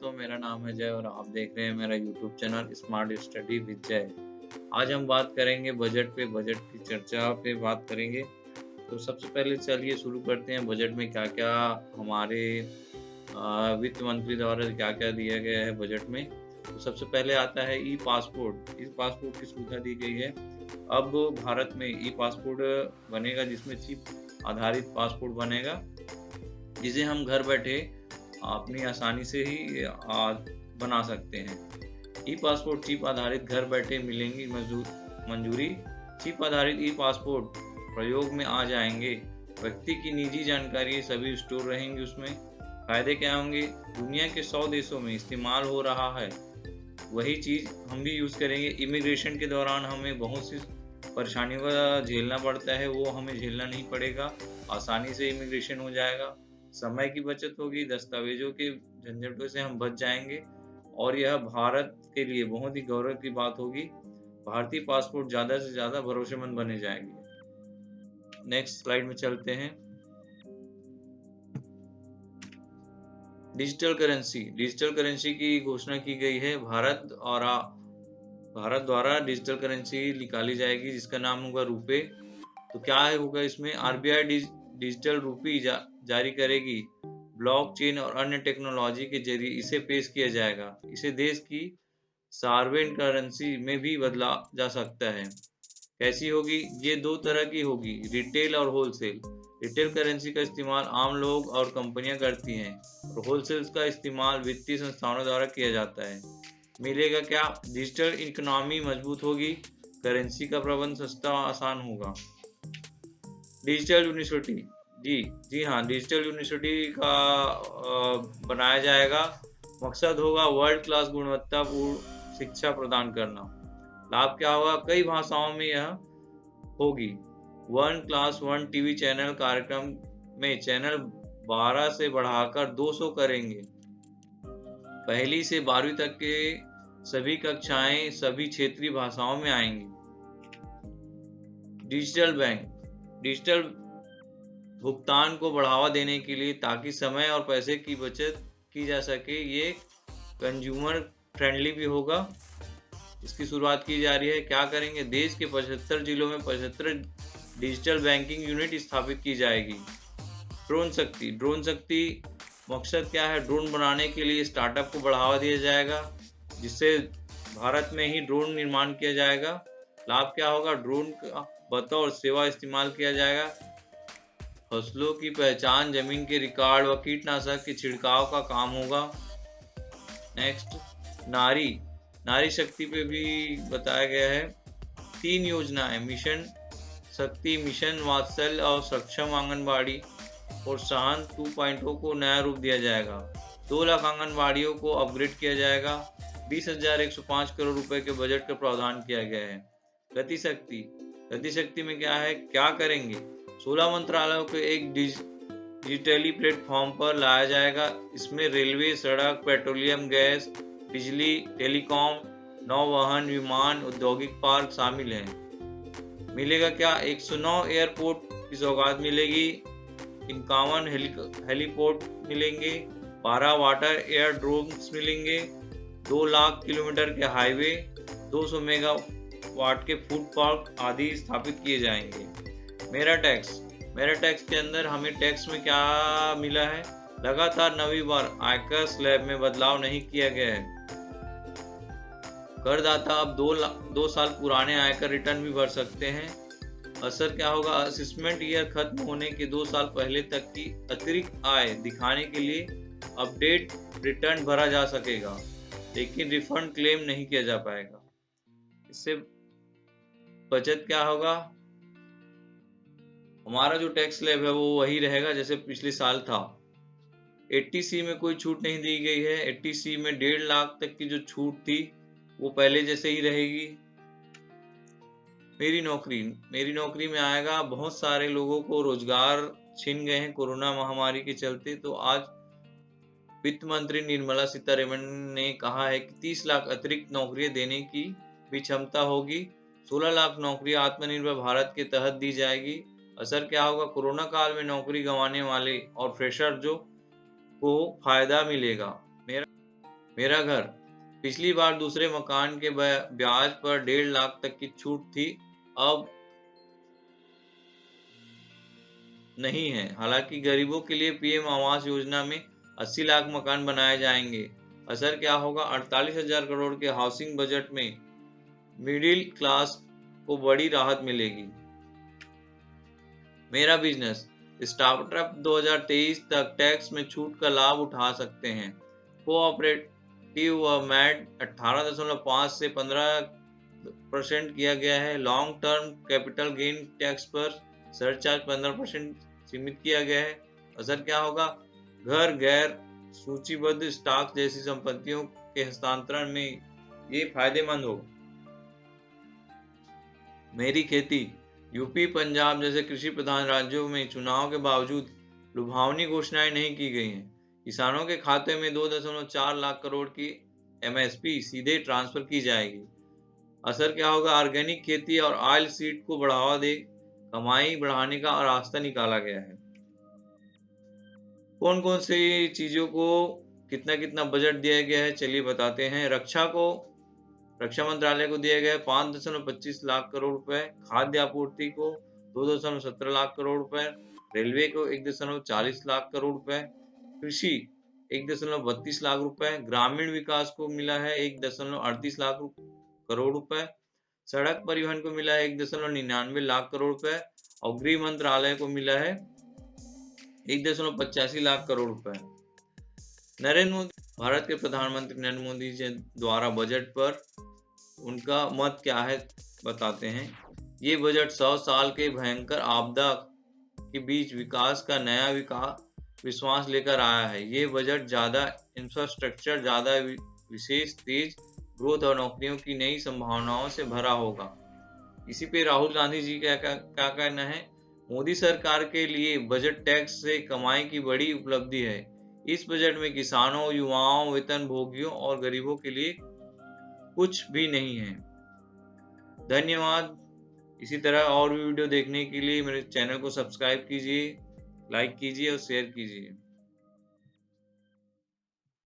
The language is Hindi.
दोस्तों, मेरा नाम है जय और आप देख रहे हैं मेरा YouTube channel smart study with जय। आज हम बात करेंगे बजट की चर्चा पे बात करेंगे। तो सबसे पहले चलिए शुरू करते हैं, बजट में क्या-क्या हमारे वित्त मंत्री द्वारा क्या-क्या दिया गया है बजट में। तो सबसे पहले आता है ई-पासपोर्ट। इस पासपोर्ट की सुविधा दी गई है। अब भारत में ई-पासपोर्ट बनेगा, जिसमें चिप आधारित पासपोर्ट बनेगा, जिसे हम घर बैठे अपनी आसानी से ही बना सकते हैं। ई पासपोर्ट चिप आधारित घर बैठे मिलेंगी मंजूरी। चिप आधारित ई पासपोर्ट प्रयोग में आ जाएंगे। व्यक्ति की निजी जानकारी सभी स्टोर रहेंगी उसमें। फायदे क्या होंगे? दुनिया के 100 देशों में इस्तेमाल हो रहा है, वही चीज हम भी यूज करेंगे। इमिग्रेशन के दौरान हमें बहुत सी परेशानियों का झेलना पड़ता है, वो हमें झेलना नहीं पड़ेगा। आसानी से इमिग्रेशन हो जाएगा। समय की बचत होगी, दस्तावेजों के झंझटों से हम बच जाएंगे और यह भारत के लिए बहुत ही गौरव की बात होगी। भारतीय पासपोर्ट ज्यादा से ज्यादा भरोसेमंद बने जाएंगे। नेक्स्ट स्लाइड में चलते हैं। डिजिटल करेंसी की घोषणा की गई है। भारत द्वारा डिजिटल करेंसी निकाली जाएगी, जिसका नाम होगा रुपे। तो क्या होगा इसमें? आरबीआई डिजिटल रूपी जारी करेगी। ब्लॉकचेन और अन्य टेक्नोलॉजी के जरिए इसे पेश किया जाएगा। इसे देश की सार्वजनिक करेंसी में भी बदला जा सकता है। कैसी होगी? ये दो तरह की होगी, रिटेल और होलसेल। रिटेल करेंसी का इस्तेमाल आम लोग और कंपनियां करती हैं और होलसेल का इस्तेमाल वित्तीय संस्थानों द्वारा किया जाता है। मिलेगा क्या? डिजिटल इकोनॉमी मजबूत होगी, करेंसी का प्रबंध सस्ता और आसान होगा। डिजिटल यूनिवर्सिटी, जी हाँ, डिजिटल यूनिवर्सिटी का बनाया जाएगा। मकसद होगा वर्ल्ड क्लास गुणवत्तापूर्ण शिक्षा प्रदान करना। लाभ क्या होगा? कई भाषाओं में यह होगी। 1+1 टीवी चैनल कार्यक्रम में चैनल 12 से बढ़ाकर 200 करेंगे। पहली से 12वीं तक के सभी कक्षाएं सभी क्षेत्रीय भाषाओं में आएंगी। डिजिटल बैंक, डिजिटल भुगतान को बढ़ावा देने के लिए, ताकि समय और पैसे की बचत की जा सके। ये कंज्यूमर फ्रेंडली भी होगा। इसकी शुरुआत की जा रही है। क्या करेंगे? देश के 75 जिलों में 75 डिजिटल बैंकिंग यूनिट स्थापित की जाएगी। ड्रोन शक्ति मकसद क्या है? ड्रोन बनाने के लिए स्टार्टअप को बढ़ावा दिया जाएगा, जिससे भारत में ही ड्रोन निर्माण किया जाएगा। लाभ क्या होगा? ड्रोन का बतौर सेवा इस्तेमाल किया जाएगा। फसलों की पहचान, जमीन के रिकॉर्ड व कीटनाशक के छिड़काव का काम होगा। नेक्स्ट, नारी शक्ति पे भी बताया गया है। 3 योजनाएं, मिशन शक्ति, मिशन वात्सल्य और सक्षम आंगनबाड़ी प्रोत्साहन 2.0 को नया रूप दिया जाएगा। 2 लाख आंगनबाड़ियों को अपग्रेड किया जाएगा। 20,105 करोड़ रुपए के बजट का प्रावधान किया गया है। गति शक्ति में क्या है? क्या करेंगे? 16 मंत्रालयों को एक डिजिटली प्लेटफॉर्म पर लाया जाएगा। इसमें रेलवे, सड़क, पेट्रोलियम, गैस, बिजली, टेलीकॉम, नौवहन, विमान, औद्योगिक पार्क शामिल हैं। मिलेगा क्या? 109 एयरपोर्ट की सौगात मिलेगी। 51 हेलीपोर्ट मिलेंगे। 12 वाटर एयर ड्रोन्स मिलेंगे। 2 लाख किलोमीटर के हाईवे, 200 मेगावाट के फूड पार्क आदि स्थापित किए जाएंगे। मेरा टैक्स के अंदर हमें टैक्स में क्या मिला है? लगातार 9वीं बार आयकर स्लैब में बदलाव नहीं किया गया है। करदाता अब 2 साल पुराने आयकर रिटर्न भी भर सकते हैं। असर क्या होगा? असेसमेंट ईयर खत्म होने के 2 साल पहले तक की अतिरिक्त आय दिखाने के लिए अपडेट रिटर्न भरा जा सकेगा, लेकिन रिफंड क्लेम नहीं किया जा पाएगा। इससे बचत क्या होगा? हमारा जो टैक्स स्लैब है वो वही रहेगा जैसे पिछले साल था। 80C में कोई छूट नहीं दी गई है। 80C में 1.5 लाख तक की जो छूट थी वो पहले जैसे ही रहेगी। मेरी नौकरी में आएगा। बहुत सारे लोगों को रोजगार छीन गए हैं कोरोना महामारी के चलते। तो आज वित्त मंत्री निर्मला सीतारमण ने कहा है कि 30 लाख अतिरिक्त नौकरियां देने की भी क्षमता होगी। 16 लाख नौकरियां आत्मनिर्भर भारत के तहत दी जाएगी। असर क्या होगा? कोरोना काल में नौकरी गंवाने वाले और फ्रेशर जो को फायदा मिलेगा। मेरा घर। पिछली बार दूसरे मकान के ब्याज पर 1.5 लाख तक की छूट थी, अब नहीं है। हालांकि गरीबों के लिए पीएम आवास योजना में 80 लाख मकान बनाए जाएंगे। असर क्या होगा? 48,000 करोड़ के हाउसिंग बजट में मिडिल क्लास को बड़ी राहत मिलेगी। मेरा बिजनेस। स्टार्टअप 2023 तक टैक्स में छूट का लाभ उठा सकते हैं। कोऑपरेटिव व मैट 18.5 से 15% किया गया है। Long term capital gain tax पर सरचार्ज 15% सीमित किया गया है। असर क्या होगा? घर, गैर सूचीबद्ध स्टॉक जैसी संपत्तियों के हस्तांतरण में ये फायदेमंद होगा। मेरी खेती। यूपी, पंजाब जैसे कृषि प्रधान राज्यों में चुनाव के बावजूद लुभावनी घोषणाएं नहीं की गई हैं। किसानों के खाते में 2.4 लाख करोड़ की एमएसपी सीधे ट्रांसफर की जाएगी। असर क्या होगा? ऑर्गेनिक खेती और ऑयल सीड को बढ़ावा दे कमाई बढ़ाने का रास्ता निकाला गया है। कौन कौन सी चीजों को कितना कितना बजट दिया गया है, चलिए बताते हैं। रक्षा मंत्रालय को दिया गया 5.25 लाख करोड़ रुपए। खाद्य आपूर्ति को 2.17 लाख करोड़ रुपए। रेलवे को 1.40 लाख करोड़ रुपए। कृषि 1.32 लाख रुपए। ग्रामीण विकास को मिला है 1.38 लाख करोड़ रुपए। सड़क परिवहन को मिला है 1.99 लाख करोड़ रुपए और गृह मंत्रालय को मिला है 1.85 लाख करोड़ रुपए। नरेंद्र मोदी, भारत के प्रधानमंत्री नरेंद्र मोदी जी द्वारा बजट पर उनका मत क्या है बताते हैं। ये बजट 100 साल के भयंकर आपदा के बीच विकास का नया विश्वास लेकर आया है। ये बजट ज्यादा इंफ्रास्ट्रक्चर, ज्यादा विशेष, तेज ग्रोथ और नौकरियों की नई संभावनाओं से भरा होगा। इसी पे राहुल गांधी जी का क्या कहना है? मोदी सरकार के लिए बजट टैक्स से कमाई की बड़ी उपलब्धि है। इस बजट में किसानों, युवाओं, वेतनभोगियों और गरीबों के लिए कुछ भी नहीं है। धन्यवाद। इसी तरह और भी वीडियो देखने के लिए मेरे चैनल को सब्सक्राइब कीजिए, लाइक कीजिए और शेयर कीजिए।